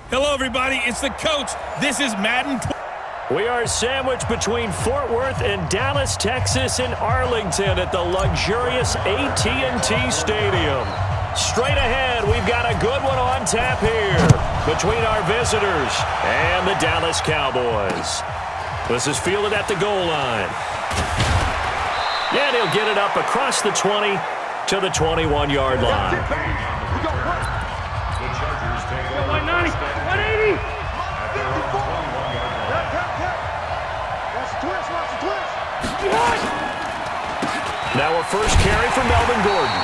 Hello, everybody. It's the coach. This is Madden. We are sandwiched between Fort Worth and Dallas, Texas, and Arlington at the luxurious AT&T Stadium. Straight ahead, we've got a good one on tap here between our visitors and the Dallas Cowboys. This is fielded at the goal line. And he'll get it up across the 20 to the 21-yard line. 190, 180. Now a first carry for Melvin Gordon.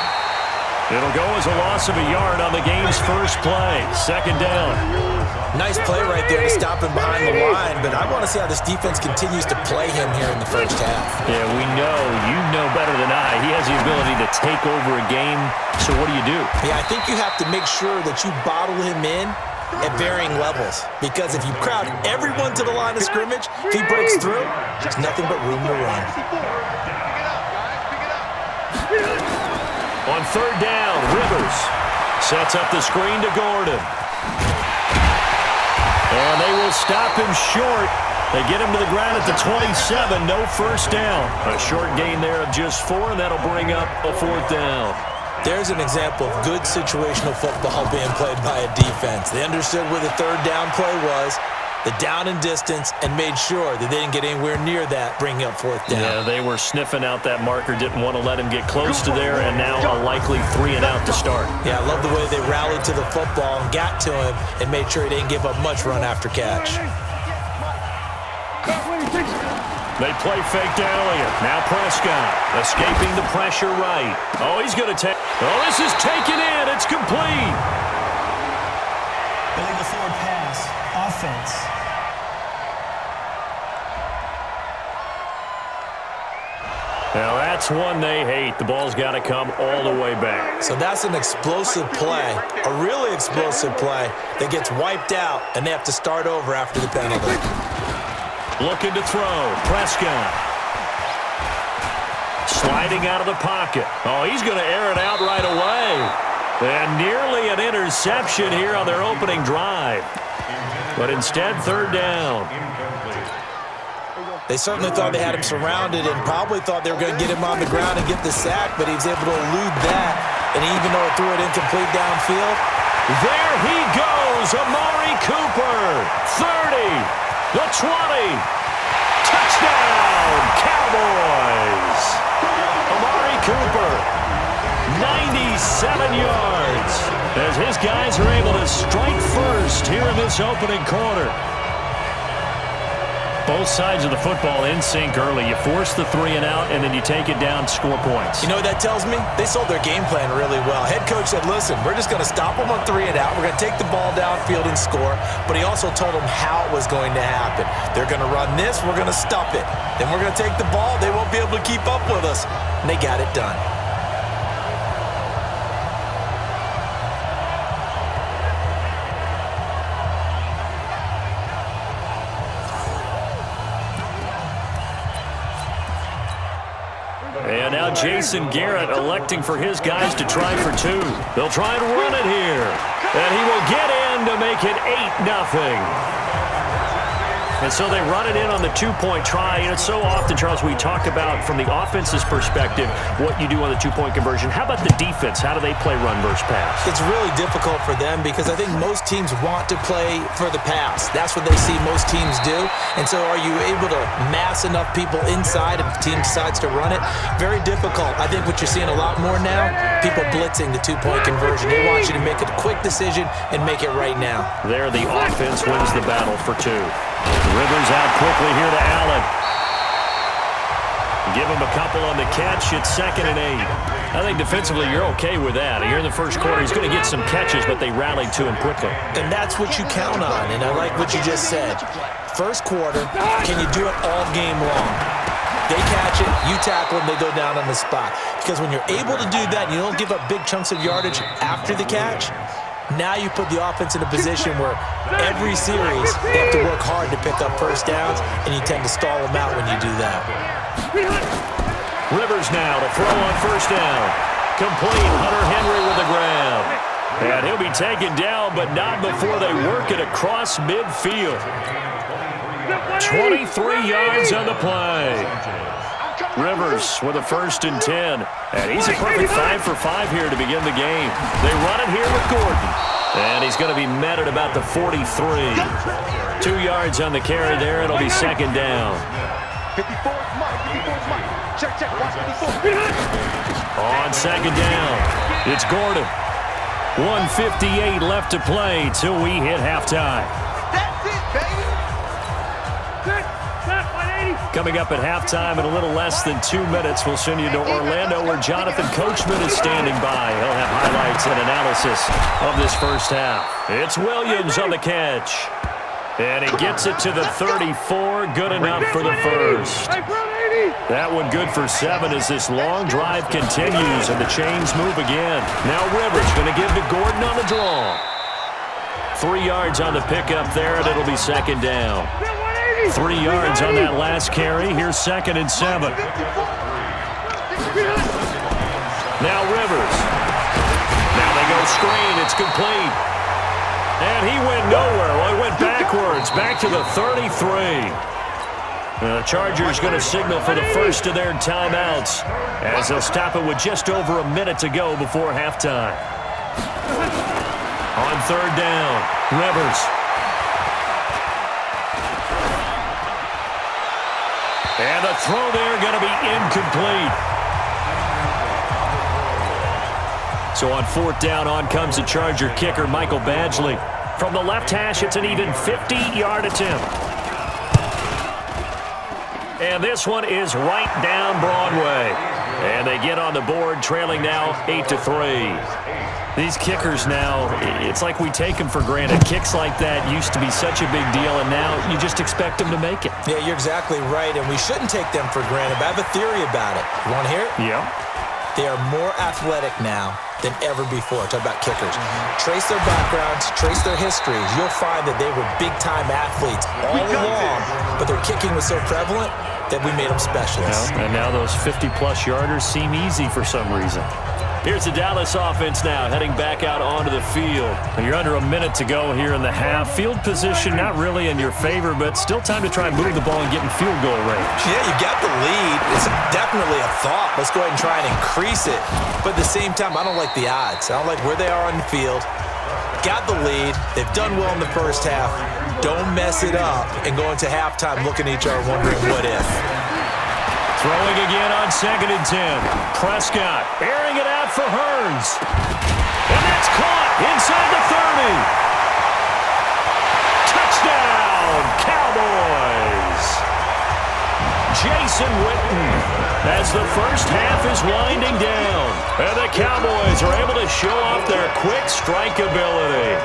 It'll go as a loss of a yard on the game's first play. Second down. Nice play right there to stop him behind the line, but I want to see how this defense continues to play him here in the first half. Yeah, you know better than I. He has the ability to take over a game, so what do you do? Yeah, I think you have to make sure that you bottle him in at varying levels, because if you crowd everyone to the line of scrimmage, if he breaks through, there's nothing but room to run. On third down, Rivers sets up the screen to Gordon. And they will stop him short. They get him to the ground at the 27, no first down. A short gain there of just 4, and that'll bring up a fourth down. There's an example of good situational football being played by a defense. They understood where the third down play was, the down and distance, and made sure that they didn't get anywhere near that, bringing up fourth down. Yeah, they were sniffing out that marker, didn't want to let him get close to there, and now a likely 3 and out to start. Yeah, I love the way they rallied to the football and got to him and made sure he didn't give up much run after catch. They play fake to Elliott. Now Prescott escaping the pressure right. Oh, he's going to take. Oh, this is taken in. It's complete. Illegal forward pass. Offense. Now that's one they hate. The ball's got to come all the way back. So that's an explosive play, a really explosive play that gets wiped out, and they have to start over after the penalty. Looking to throw. Prescott. Sliding out of the pocket. Oh, he's going to air it out right away. And nearly an interception here on their opening drive. But instead, third down. They certainly thought they had him surrounded and probably thought they were going to get him on the ground and get the sack, but he was able to elude that. And even though it threw it incomplete downfield, there he goes, Amari Cooper. 30. The 20. Touchdown, Cowboys. Amari Cooper, 97 yards, as his guys are able to strike first here in this opening quarter. Both sides of the football in sync early. You force the 3 and out, and then you take it down, score points. You know what that tells me? They sold their game plan really well. Head coach said, listen, we're just going to stop them on 3 and out. We're going to take the ball downfield and score. But he also told them how it was going to happen. They're going to run this. We're going to stop it. Then we're going to take the ball. They won't be able to keep up with us. And they got it done. And now Jason Garrett electing for his guys to try for 2. They'll try and run it here. And he will get in to make it 8-0. And so they run it in on the 2-point try. And it's so often, Charles, we talk about from the offense's perspective what you do on the 2-point conversion. How about the defense? How do they play run versus pass? It's really difficult for them because I think most teams want to play for the pass. That's what they see most teams do. And so are you able to mass enough people inside if the team decides to run it? Very difficult. I think what you're seeing a lot more now, people blitzing the 2-point conversion. They want you to make a quick decision and make it right now. There, the offense wins the battle for 2. Rivers out quickly here to Allen. Give him a couple on the catch. It's 2nd and 8. I think defensively you're okay with that. Here in the first quarter, he's going to get some catches, but they rallied to him quickly. And that's what you count on, and I like what you just said. First quarter, can you do it all game long? They catch it, you tackle them, they go down on the spot. Because when you're able to do that, you don't give up big chunks of yardage after the catch, now you put the offense in a position where every series they have to work hard to pick up first downs, and you tend to stall them out when you do that. Rivers now to throw on first down. Complete. Hunter Henry with the grab. And he'll be taken down, but not before they work it across midfield. 23 yards on the play. Rivers with a 1st and 10. And he's a perfect 5 for 5 here to begin the game. They run it here with Gordon. And he's going to be met at about the 43. 2 yards on the carry there. It'll be 2nd down. 54 Mike. 54 Mike. Check. Watch 54. On 2nd down, it's Gordon. 1:58 left to play till we hit halftime. That's it, baby. Set 180. Coming up at halftime in a little less than 2 minutes, we'll send you to Orlando where Jonathan Coachman is standing by. He'll have highlights and analysis of this first half. It's Williams on the catch. And he gets it to the 34. Good enough for the first. That one good for 7 as this long drive continues and the chains move again. Now Rivers going to give to Gordon on the draw. 3 yards on the pickup there, and it'll be 2nd down. 3 yards on that last carry. Here's 2nd and 7. Now Rivers. Now they go screen. It's complete. And he went nowhere. Well, he went backwards, back to the 33. The Chargers going to signal for the first of their timeouts as they'll stop it with just over a minute to go before halftime. On 3rd down, Rivers. And the throw there going to be incomplete. So on 4th down, on comes the Charger kicker, Michael Badgley. From the left hash, it's an even 50-yard attempt. And this one is right down Broadway. And they get on the board, trailing now 8-3. These kickers now, it's like we take them for granted. Kicks like that used to be such a big deal, and now you just expect them to make it. Yeah, you're exactly right, and we shouldn't take them for granted, but I have a theory about it. You want to hear it? Yeah. They are more athletic now than ever before. Talk about kickers. Trace their backgrounds, trace their histories. You'll find that they were big-time athletes all along, but their kicking was so prevalent that we made them specialists. And now those 50-plus yarders seem easy for some reason. Here's the Dallas offense now, heading back out onto the field. You're under a minute to go here in the half. Field position not really in your favor, but still time to try and move the ball and get in field goal range. Yeah, you got the lead. It's definitely a thought. Let's go ahead and try and increase it. But at the same time, I don't like the odds. I don't like where they are on the field. Got the lead. They've done well in the first half. Don't mess it up and go into halftime looking at each other wondering what if. Throwing again on 2nd and 10. Prescott airing it out for Hearns. And that's caught inside the 30. Touchdown, Cowboys. Jason Witten as the first half is winding down. And the Cowboys are able to show off their quick strike ability.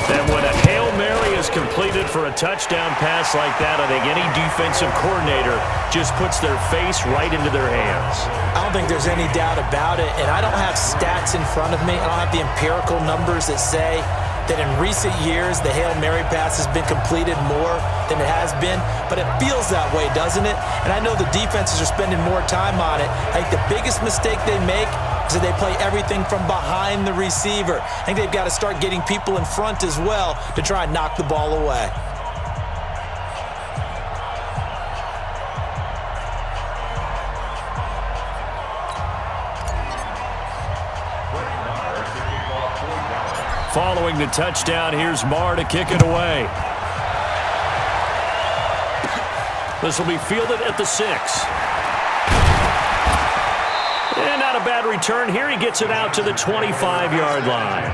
And when a Hail Mary is completed for a touchdown pass like that, I think any defensive coordinator just puts their face right into their hands. I don't think there's any doubt about it, and I don't have stats in front of me. I don't have the empirical numbers that say that in recent years the Hail Mary pass has been completed more than it has been, but it feels that way, doesn't it? And I know the defenses are spending more time on it. I think the biggest mistake they make is that they play everything from behind the receiver. I think they've got to start getting people in front as well to try and knock the ball away. Following the touchdown, here's Marr to kick it away. This will be fielded at the 6. And not a bad return here. He gets it out to the 25-yard line.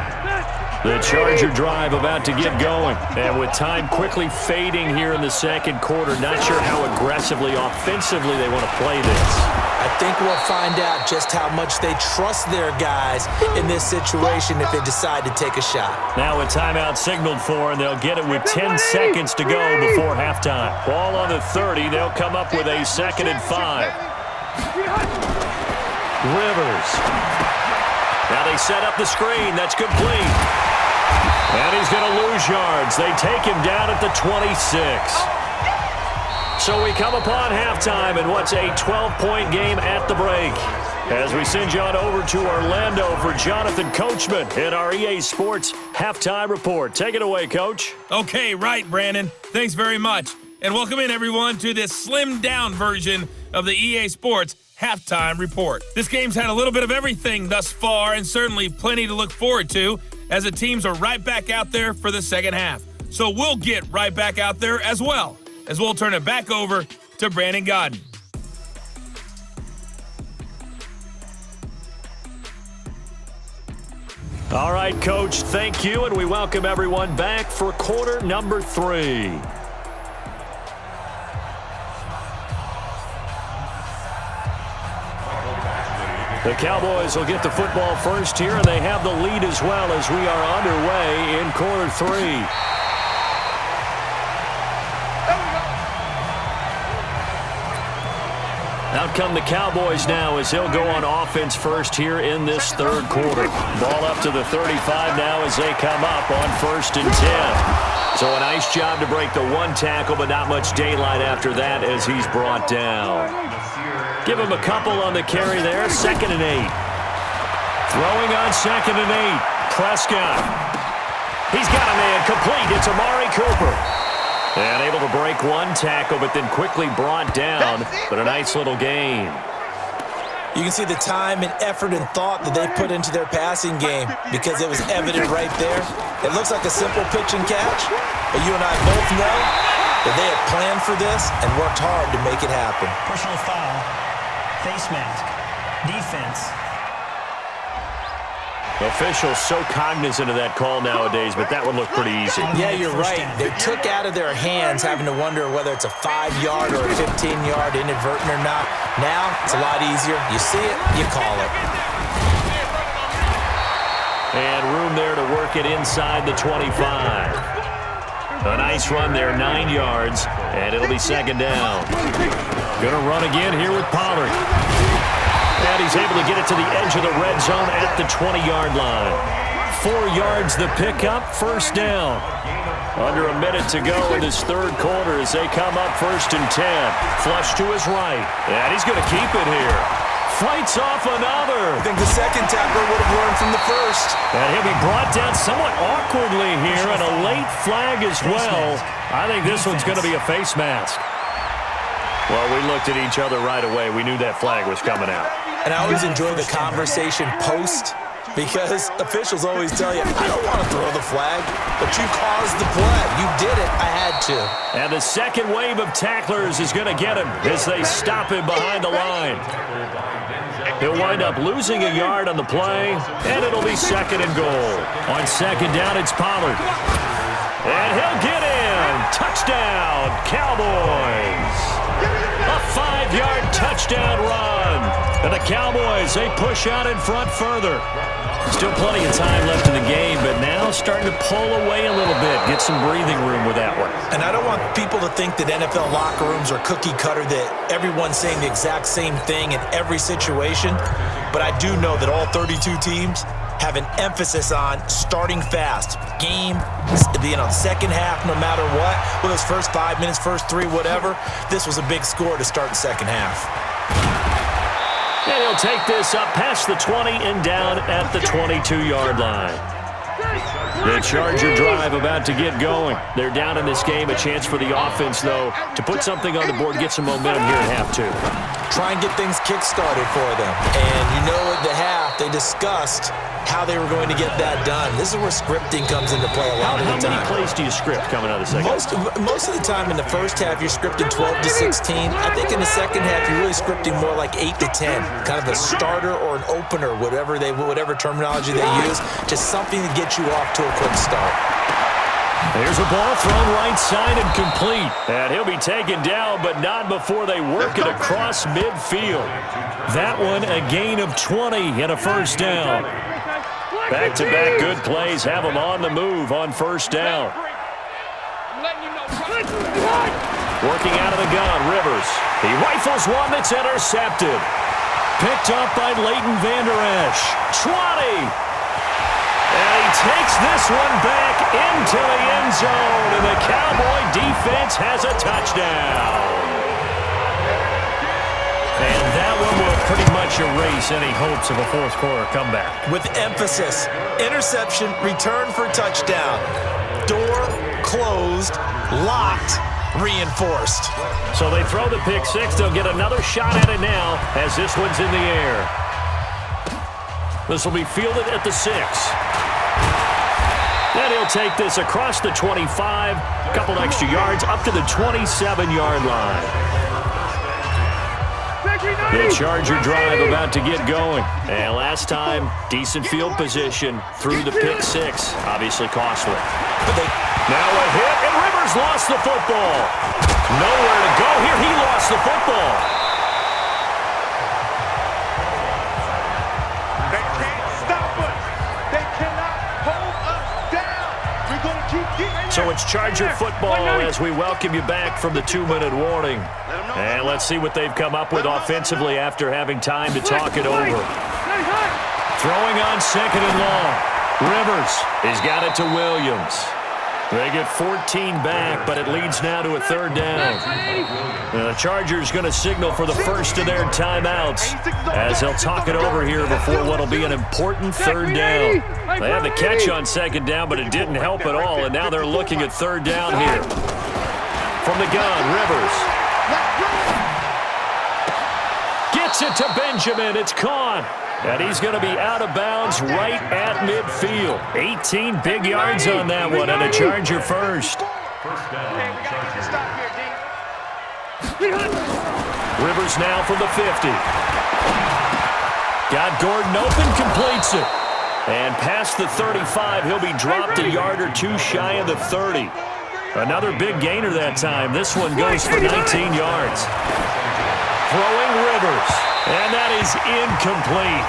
The Charger drive about to get going. And with time quickly fading here in the second quarter, not sure how aggressively, offensively they want to play this. I think we'll find out just how much they trust their guys in this situation if they decide to take a shot. Now a timeout signaled for, and they'll get it with 10 seconds to go before halftime. Ball on the 30. They'll come up with a 2nd and 5. Rivers. Now they set up the screen. That's complete. And he's going to lose yards. They take him down at the 26. So we come upon halftime in what's a 12-point game at the break. As we send you on over to Orlando for Jonathan Coachman in our EA Sports Halftime Report. Take it away, Coach. Okay, right, Brandon. Thanks very much. And welcome in, everyone, to this slimmed-down version of the EA Sports Halftime Report. This game's had a little bit of everything thus far, and certainly plenty to look forward to, as the teams are right back out there for the second half. So we'll get right back out there as well, as we'll turn it back over to Brandon Godden. All right, Coach, thank you, and we welcome everyone back for quarter number 3. The Cowboys will get the football first here, and they have the lead as well as we are underway in quarter 3. Out come the Cowboys now as they'll go on offense first here in this third quarter. Ball up to the 35 now as they come up on 1st and 10. So a nice job to break the one tackle, but not much daylight after that as he's brought down. Give him a couple on the carry there, 2nd and 8. Throwing on 2nd and 8. Prescott. He's got a man complete. It's Amari Cooper. And able to break one tackle, but then quickly brought down. But a nice little gain. You can see the time and effort and thought that they put into their passing game because it was evident right there. It looks like a simple pitch and catch, but you and I both know that they had planned for this and worked hard to make it happen. Personal foul, face mask, defense. Officials so cognizant of that call nowadays, but that would look pretty easy. Yeah, you're right. They took out of their hands having to wonder whether it's a 5-yard or a 15-yard inadvertent or not. Now, it's a lot easier. You see it, you call it. And room there to work it inside the 25. A nice run there, 9 yards, and it'll be 2nd down. Gonna run again here with Pollard. And he's able to get it to the edge of the red zone at the 20-yard line. 4 yards the pickup, 1st down. Under a minute to go in this third quarter as they come up 1st and 10. Flush to his right. And he's going to keep it here. Fights off another. I think the second tackler would have learned from the first. And he'll be brought down somewhat awkwardly here, and a late flag as well. I think this one's going to be a face mask. Well, we looked at each other right away. We knew that flag was coming out. And I always enjoy the conversation post because officials always tell you, I don't want to throw the flag, but you caused the play. You did it. I had to. And the second wave of tacklers is going to get him as they stop him behind the line. He'll wind up losing a yard on the play, and it'll be 2nd and goal. On 2nd down, it's Pollard. And he'll get in. Touchdown, Cowboys. A 5-yard touchdown run. And the Cowboys, they push out in front further. Still plenty of time left in the game, but now starting to pull away a little bit. Get some breathing room with that one. And I don't want people to think that NFL locker rooms are cookie cutter, that everyone's saying the exact same thing in every situation. But I do know that all 32 teams have an emphasis on starting fast. Game, second half, no matter what. Well, those first 5 minutes, first 3, whatever. This was a big score to start the second half. And he'll take this up past the 20 and down at the 22-yard line. The Charger drive about to get going. They're down in this game. A chance for the offense, though, to put something on the board, get some momentum here at half 2. Try and get things kick-started for them. And you know at the half, they discussed how they were going to get that done. This is where scripting comes into play a lot of the time. How many plays do you script coming out of the second half? Most of the time in the first half, you're scripting 12 to 16. I think in the second half, you're really scripting more like 8 to 10. Kind of a starter or an opener, whatever terminology they use. Just something to get you off to a quick start. There's a ball thrown right side and complete. And he'll be taken down, but not before they work it across midfield. That one, a gain of 20 and a 1st down. Back-to-back good plays have them on the move on 1st down. Working out of the gun, Rivers. He rifles one that's intercepted. Picked up by Leighton Vander Esch. 20. And he takes this one back into the end zone, and the Cowboy defense has a touchdown. And that one will pretty much erase any hopes of a fourth-quarter comeback. With emphasis, interception, return for touchdown. Door closed, locked, reinforced. So they throw the pick six. They'll get another shot at it now as this one's in the air. This will be fielded at the 6. And he'll take this across the 25, a couple extra yards, up to the 27-yard line. The Charger drive about to get going. And last time, decent field position through the pick six. Obviously costly. Now a hit, and Rivers lost the football. Nowhere to go here. He lost the football. They can't stop us. They cannot hold us down. We're going to keep getting. So it's Charger football as we welcome you back from the 2-minute warning. And let's see what they've come up with offensively after having time to talk it over. Throwing on 2nd and long. Rivers has got it to Williams. They get 14 back, but it leads now to a 3rd down. The Chargers going to signal for the first of their timeouts as they'll talk it over here before what will be an important 3rd down. They had the catch on 2nd down, but it didn't help at all, and now they're looking at 3rd down here. From the gun, Rivers. Gets it to Benjamin. It's caught. And he's going to be out of bounds right at midfield. 18 big yards on that one, and a Charger first. Rivers now from the 50. Got Gordon open, completes it. And past the 35, he'll be dropped a yard or two shy of the 30. Another big gainer that time. This one goes for 19 yards. Throwing Rivers. And that is incomplete.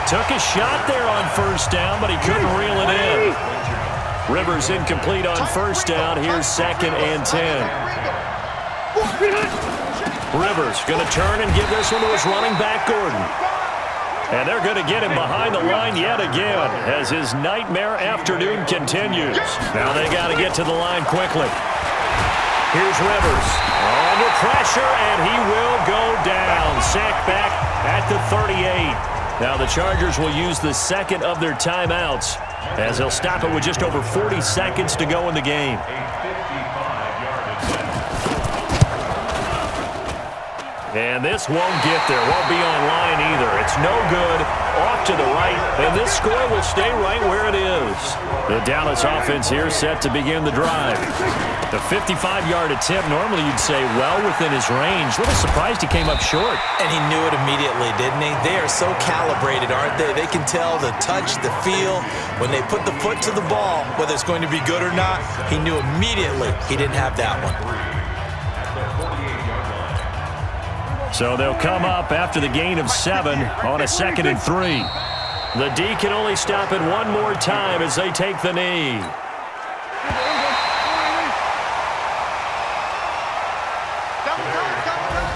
Took a shot there on 1st down, but he couldn't reel it in. Rivers incomplete on 1st down. Here's 2nd and 10. Rivers going to turn and give this one to his running back, Gordon. And they're going to get him behind the line yet again as his nightmare afternoon continues. Now they got to get to the line quickly. Here's Rivers. Under pressure, and he will go down. Sacked back at the 38. Now the Chargers will use the 2nd of their timeouts as they'll stop it with just over 40 seconds to go in the game. And this won't get there. Won't be online either. It's no good. Off to the right. And this score will stay right where it is. The Dallas offense here set to begin the drive. The 55-yard attempt, normally you'd say well within his range. A little surprised he came up short. And he knew it immediately, didn't he? They are so calibrated, aren't they? They can tell the touch, the feel. When they put the foot to the ball, whether it's going to be good or not, he knew immediately he didn't have that one. So they'll come up after the gain of 7 on a 2nd and 3. The D can only stop it one more time as they take the knee.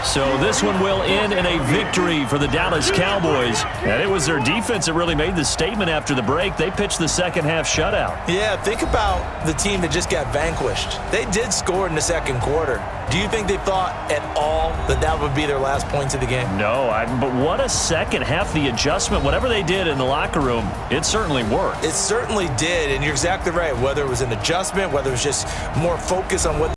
So this one will end in a victory for the Dallas Cowboys. And it was their defense that really made the statement after the break. They pitched the second-half shutout. Yeah, think about the team that just got vanquished. They did score in the 2nd quarter. Do you think they thought at all that that would be their last points of the game? No, but what a second half. The adjustment, whatever they did in the locker room, it certainly worked. It certainly did, and you're exactly right. Whether it was an adjustment, whether it was just more focus on what